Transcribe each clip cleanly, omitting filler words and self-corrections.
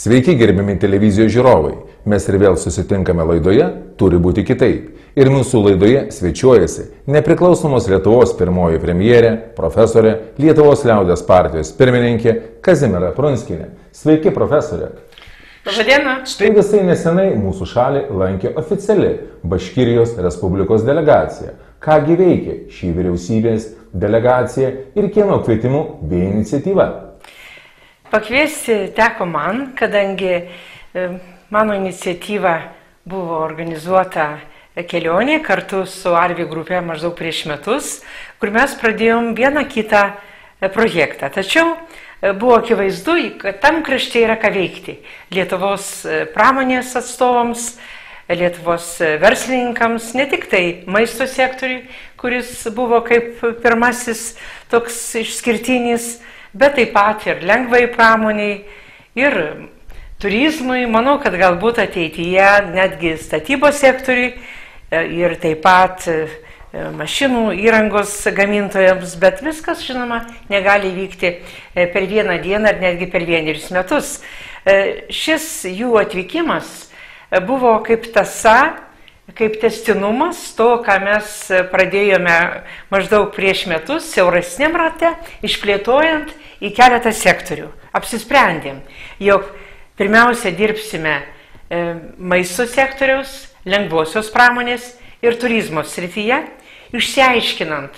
Sveiki gerbiami televizijos žiūrovai, mes ir vėl susitinkame laidoje Turi būti kitaip. Ir mūsų laidoje svečiuojasi nepriklausomos Lietuvos pirmoji premjerė, profesorė, Lietuvos liaudės partijos pirmininkė Kazimiera Prunskienė. Sveiki, profesorė. Labadiena. Štai visai nesenai mūsų šalį lankė oficiali Baškirijos Respublikos delegacija. Kągi veikia šį vyriausybės delegacija ir kieno kvietimu bei iniciatyva? Pakviesti teko man, kadangi mano iniciatyva buvo organizuota kelionė kartu su Arvi grupė maždaug prieš metus, kur mes pradėjom vieną kitą projektą. Tačiau buvo akivaizdu, kad tam krašte yra ką veikti. Lietuvos pramonės atstovams, Lietuvos verslininkams, ne tik tai maisto sektoriui, kuris buvo kaip pirmasis toks išskirtinis, bet taip pat ir lengvai pramoniai ir turizmui. Manau, kad galbūt ateityje netgi statybos sektoriui ir taip pat mašinų įrangos gamintojams, bet viskas, žinoma, negali vykti per vieną dieną ar netgi per vienerius metus. Šis jų atvykimas buvo kaip tąsa, kaip tęstinumas to, ką mes pradėjome maždaug prieš metus, siauresniam rate, išplėtojant į keletą sektorių. Apsisprendėm, jog pirmiausia dirbsime maisto sektoriaus, lengvosios pramonės ir turizmo srityje, išsiaiškinant,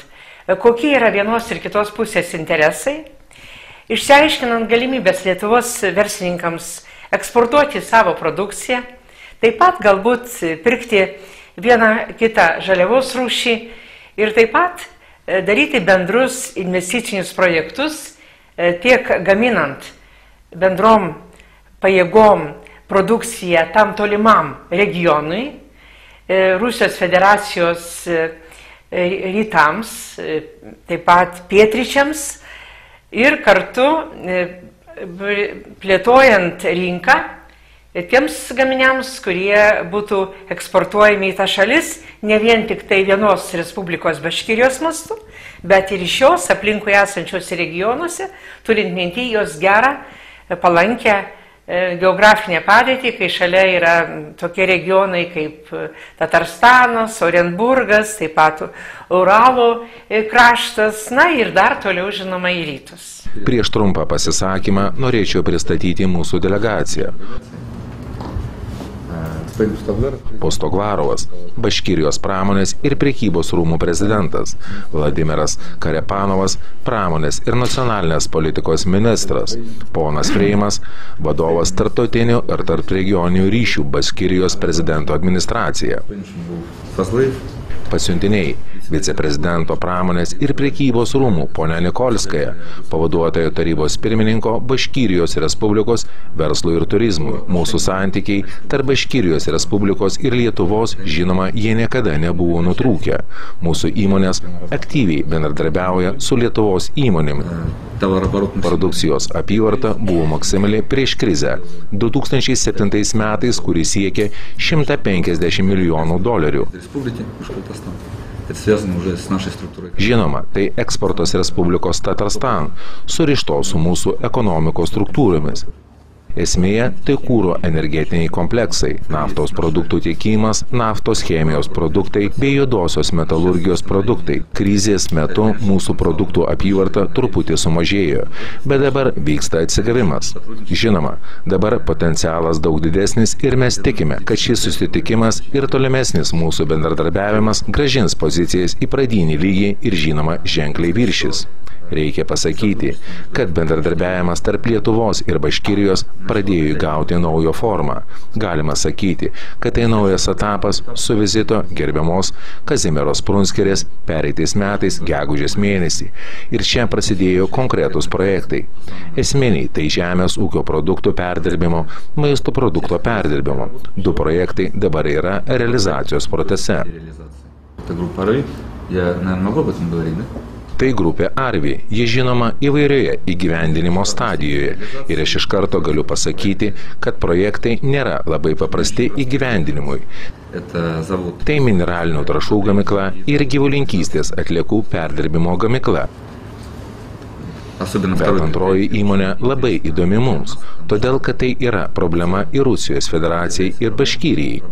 kokie yra vienos ir kitos pusės interesai, išsiaiškinant galimybės Lietuvos verslininkams eksportuoti savo produkciją, taip pat galbūt pirkti vieną kitą žaliavos rūšį ir taip pat daryti bendrus investicinius projektus, tiek gaminant bendrom pajėgom produkciją tam tolimam regionui, Rusijos federacijos rytams, taip pat pietryčiams ir kartu plėtojant rinką tiems gaminiams, kurie būtų eksportuojami į tą šalis, ne vien tik tai vienos Respublikos Baškirijos mastu, bet ir iš jos aplinkui esančiose regionuose, turint minty jos gerą, palankę geografinę padėtį, kai šalia yra tokie regionai kaip Tatarstanas, Orenburgas, taip pat Uralo kraštas, na ir dar toliau, žinoma, į rytus. Prieš trumpą pasisakymą norėčiau pristatyti mūsų delegaciją. Postoglarovas, Baškirijos pramonės ir prekybos rūmų prezidentas, Vladimiras Karepanovas, pramonės ir nacionalinės politikos ministras, ponas Freimas, vadovas tarptautinių ir tarpregioninių ryšių Baškirijos prezidento administracija. Pasiuntiniai, viceprezidento pramonės ir prekybos rūmų ponia Nikolskaja, pavaduotojo tarybos pirmininko Baškirijos Respublikos verslui ir turizmui. Mūsų santykiai tarp Baškirijos Respublikos ir Lietuvos, žinoma, jie niekada nebuvo nutrūkę. Mūsų įmonės aktyviai bendradarbiauja su Lietuvos įmonėmis. Produkcijos apyvarta buvo maksimali prieš krizę 2007 metais, kuri siekė $150 milijonų. Žinoma, tai eksportas Respublikos Tatarstan, surištos su mūsų ekonomikos struktūromis. Esmėje tai kuro energetiniai kompleksai, naftos produktų tiekimas, naftos chemijos produktai bei juodosios metalurgijos produktai. Krizės metu mūsų produktų apyvarta truputį sumažėjo, bet dabar vyksta atsigavimas. Žinoma, dabar potencialas daug didesnis ir mes tikime, kad šis susitikimas ir tolimesnis mūsų bendradarbiavimas grąžins pozicijas į pradinį lygį ir, žinoma, ženkliai viršis. Reikia pasakyti, kad bendradarbiavimas tarp Lietuvos ir Baškirijos pradėjo įgauti naujo formą. Galima sakyti, kad tai naujas etapas su vizito gerbiamos Kazimieros Prunskienės pereitais metais gegužės mėnesį. Ir čia prasidėjo konkretūs projektai. Esminiai tai žemės ūkio produktų perdirbimo, maisto produkto perdirbimo. 2 projektai dabar yra realizacijos procese. Tai grupė Arvi, jie žinoma įvairioje įgyvendinimo stadijoje ir aš iš karto galiu pasakyti, kad projektai nėra labai paprasti įgyvendinimui. Tai mineralinių trąšų gamykla ir gyvulininkystės atliekų perdirbimo gamykla. Bet antroji įmonė labai įdomi mums, todėl kad tai yra problema ir Rusijos federacijai, ir Baškirijai.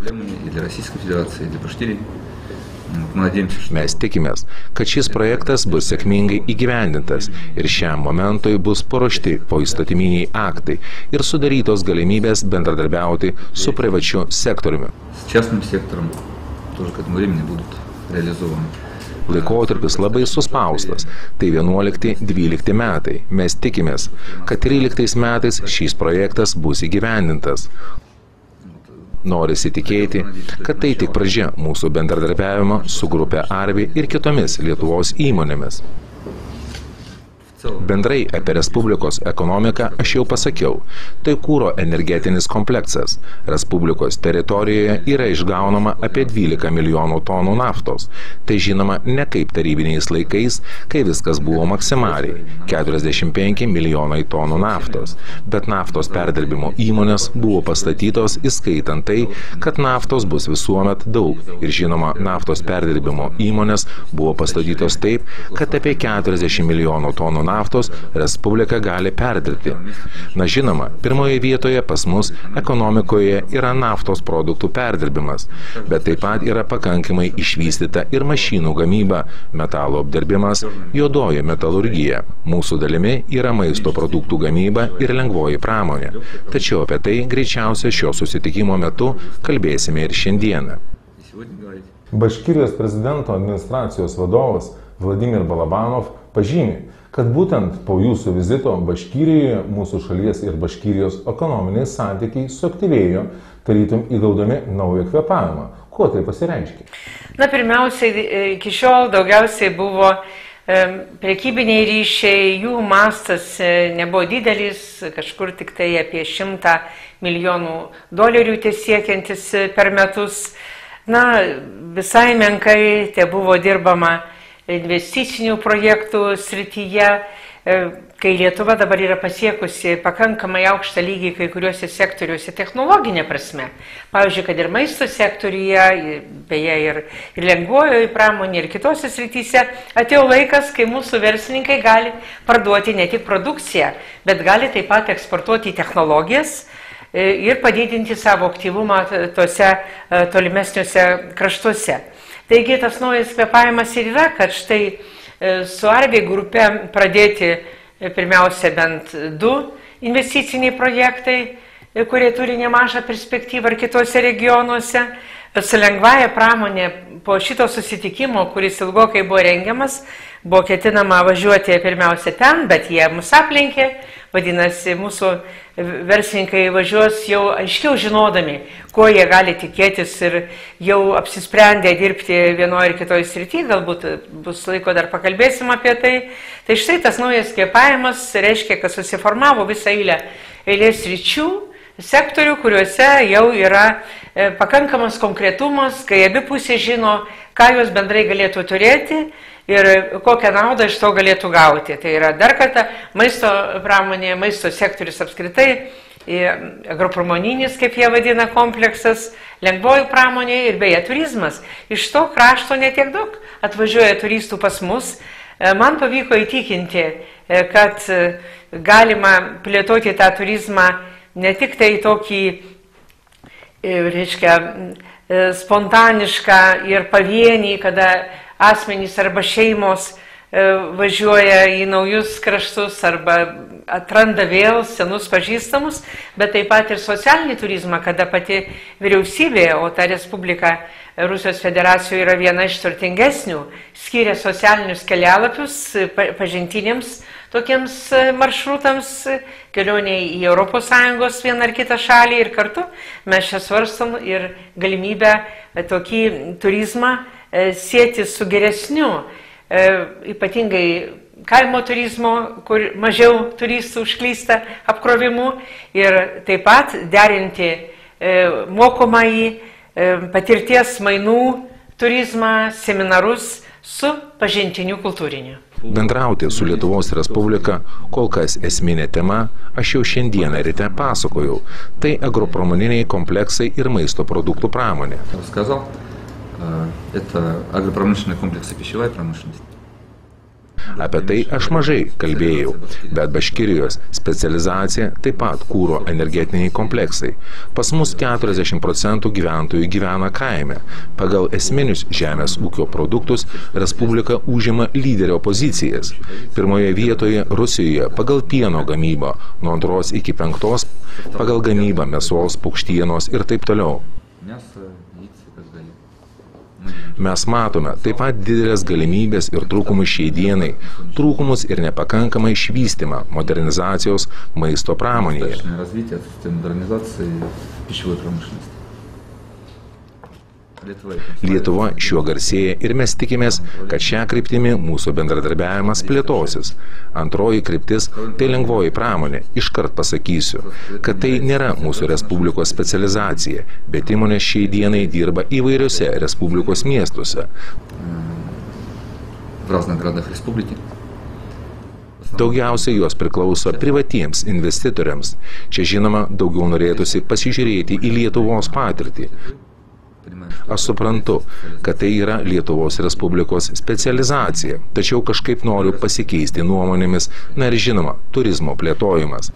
Mes tikimės, kad šis projektas bus sėkmingai įgyvendintas ir šiam momentui bus paruošti poįstatyminiai aktai ir sudarytos galimybės bendradarbiauti su privačiu sektoriumi. Laikotarpis labai suspaustas, tai 11-12 metai. Mes tikimės, kad 13 metais šis projektas bus įgyvendintas. Norisi tikėti, kad tai tik pradžia mūsų bendradarbiavimo su grupė Arvi ir kitomis Lietuvos įmonėmis. Bendrai apie Respublikos ekonomiką aš jau pasakiau, tai kuro energetinis kompleksas. Respublikos teritorijoje yra išgaunama apie 12 milijonų tonų naftos. Tai žinoma ne kaip tarybiniais laikais, kai viskas buvo maksimaliai – 45 milijonai tonų naftos. Bet naftos perdirbimo įmonės buvo pastatytos įskaitant tai, kad naftos bus visuomet daug. Ir žinoma, naftos perdirbimo įmonės buvo pastatytos taip, kad apie 40 milijonų tonų naftos Respublika gali perdirbti. Na žinoma, pirmoje vietoje pas mus ekonomikoje yra naftos produktų perdirbimas, bet taip pat yra pakankamai išvystyta ir mašinų gamyba, metalo apdirbimas, juodoji metalurgija. Mūsų dalimi yra maisto produktų gamyba ir lengvoji pramonė. Tačiau apie tai greičiausiai šio susitikimo metu kalbėsime ir šiandieną. Baškirijos prezidento administracijos vadovas Vladimir Balabanov pažymi, kad būtent po jūsų vizito Baškirijoje mūsų šalies ir Baškirijos ekonominiai santykiai suaktyvėjo, tarytum įgaudami naują kvėpavimą. Kuo tai pasireiškia? Na, pirmiausiai, iki šiol daugiausiai buvo prekybiniai ryšiai, jų mastas nebuvo didelis, kažkur tik tai apie 100 milijonų dolerių siekiantis per metus. Na, visai menkai te buvo dirbama investicinių projektų srityje, kai Lietuva dabar yra pasiekusi pakankamai aukštą lygį kai kuriuose sektoriuose technologinė prasme. Pavyzdžiui, kad ir maisto sektoriuje, beje ir lengvojoje pramonėje ir kitose srityse, atėjo laikas, kai mūsų verslininkai gali parduoti ne tik produkciją, bet gali taip pat eksportuoti technologijas ir padidinti savo aktyvumą tose tolimesniuose kraštuose. Taigi tas naujas kvėpavimas ir yra, kad štai su Arvi grupe pradėti pirmiausia bent 2 investiciniai projektai, kurie turi nemažą perspektyvą ir kitose regionuose. Su lengvąja pramonė po šito susitikimo, kuris ilgokai buvo rengiamas, buvo ketinama važiuoti pirmiausia ten, bet jie mus aplenkė. Vadinasi, mūsų verslininkai važiuos jau aiškiau žinodami, ko jie gali tikėtis ir jau apsisprendę dirbti vienoje ir kitoje srityje, galbūt bus laiko dar pakalbėsim apie tai. Tai štai tas naujas kvėpavimas reiškia, kad susiformavo visą eilę sričių, sektorių, kuriuose jau yra pakankamas konkretumas, kai abi pusės žino, ką jos bendrai galėtų turėti ir kokią naudą iš to galėtų gauti. Tai yra dar kartą maisto pramonė, maisto sektorius apskritai, agropramoninis, kaip jie vadina, kompleksas, lengvoji pramonė ir beje turizmas. Iš to krašto netiek daug atvažiuoja turistų pas mus. Man pavyko įtikinti, kad galima plėtoti tą turizmą ne tik tai tokį, reiškia, spontanišką ir pavienį, kada asmenys arba šeimos važiuoja į naujus kraštus arba atranda vėl senus pažįstamus, bet taip pat ir socialinį turizmą, kada pati vyriausybė, o ta Respublika Rusijos federacijoje yra viena iš turtingesnių, skiria socialinius kelialapius pažintiniams tokiems maršrutams, kelioniai į ES vieną ar kitą šalį ir kartu mes čia svarstom ir galimybę tokį turizmą sieti su geresniu, ypatingai kaimo turizmo, kur mažiau turistų užklysta apkrovimu ir taip pat derinti mokomąjį patirties mainų turizmą, seminarus su pažintiniu kultūriniu. Bendrauti su Lietuvos Respublika kol kas esminė tema, aš jau šiandieną ryte pasakojau, tai agropramoniniai kompleksai ir maisto produktų pramonė. Apie tai aš mažai kalbėjau, bet Baškirijos specializacija taip pat kūro energetiniai kompleksai. Pas mus 40% gyventojų gyvena kaime. Pagal esminius žemės ūkio produktus Respublika užima lyderio pozicijas. Pirmoje vietoje Rusijoje pagal pieno gamybą, nuo 2 iki 5 pagal gamybą mėsos, paukštienos ir taip toliau. Mes matome taip pat didelės galimybės ir trūkumus šiai dienai, trūkumus ir nepakankamą išvystymą modernizacijos maisto pramonėje. Lietuva šiuo garsėja ir mes tikimės, kad šią kryptimį mūsų bendradarbiavimas plėtosis. Antroji kryptis – tai lengvoji pramonė. Iškart pasakysiu, kad tai nėra mūsų Respublikos specializacija, bet įmonės šiai dienai dirba įvairiuose Respublikos miestuose. Daugiausiai jos priklauso privatiems investitoriams. Čia žinoma, daugiau norėtųsi pasižiūrėti į Lietuvos patirtį. Aš suprantu, kad tai yra Lietuvos Respublikos specializacija, tačiau kažkaip noriu pasikeisti nuomonėmis, na ir žinoma, turizmo plėtojimas.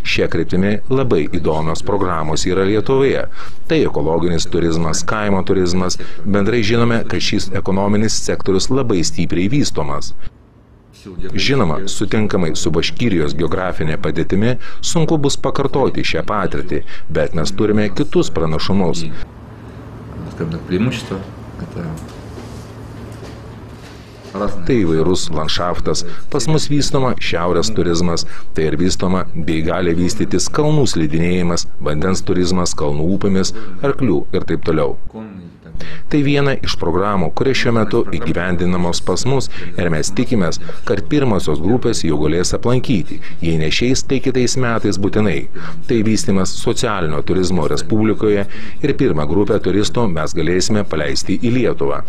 Šia kryptimi labai įdomios programos yra Lietuvoje. Tai ekologinis turizmas, kaimo turizmas. Bendrai žinome, kad šis ekonominis sektorius labai stipriai vystomas. Žinoma, sutinkamai su Baškirijos geografinė padėtimi sunku bus pakartoti šią patirtį, bet mes turime kitus pranašumus. Tai įvairus landšaftas, pas mus vystoma šiaurės turizmas, tai ir vystoma bei gali vystytis kalnų slidinėjimas, vandens turizmas, kalnų upėmis, arklių ir taip toliau. Tai viena iš programų, kurie šiuo metu įgyvendinamos pas mus ir mes tikimės, kad pirmosios grupės jau galės aplankyti, jei ne šiais, tai kitais metais būtinai. Tai vystymas socialinio turizmo Respublikoje ir pirmą grupę turistų mes galėsime paleisti į Lietuvą.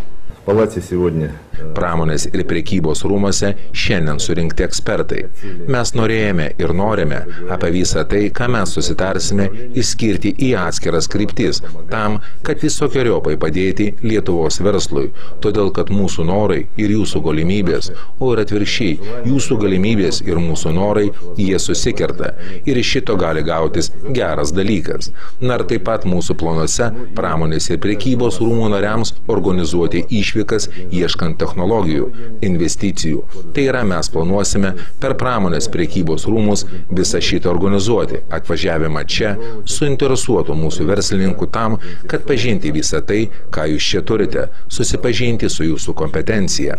Pramonės ir prekybos rūmose šiandien surinkti ekspertai. Mes norėjome ir norime apie visą tai, ką mes susitarsime, išskirti į atskiras kryptis, tam, kad visokiojopai padėti Lietuvos verslui, todėl kad mūsų norai ir jūsų galimybės, o ir atvirkščiai, jūsų galimybės ir mūsų norai, jie susikerta ir iš šito gali gautis geras dalykas. Na ir taip pat mūsų planuose pramonės ir prekybos rūmų nariams organizuoti išvykas ieškant technologijų, investicijų. Tai yra, mes planuosime per pramonės prekybos rūmus visą šitą organizuoti, atvažiavimą čia, suinteresuotų mūsų verslininkų tam, kad pažinti visą tai, ką jūs čia turite, susipažinti su jūsų kompetencija.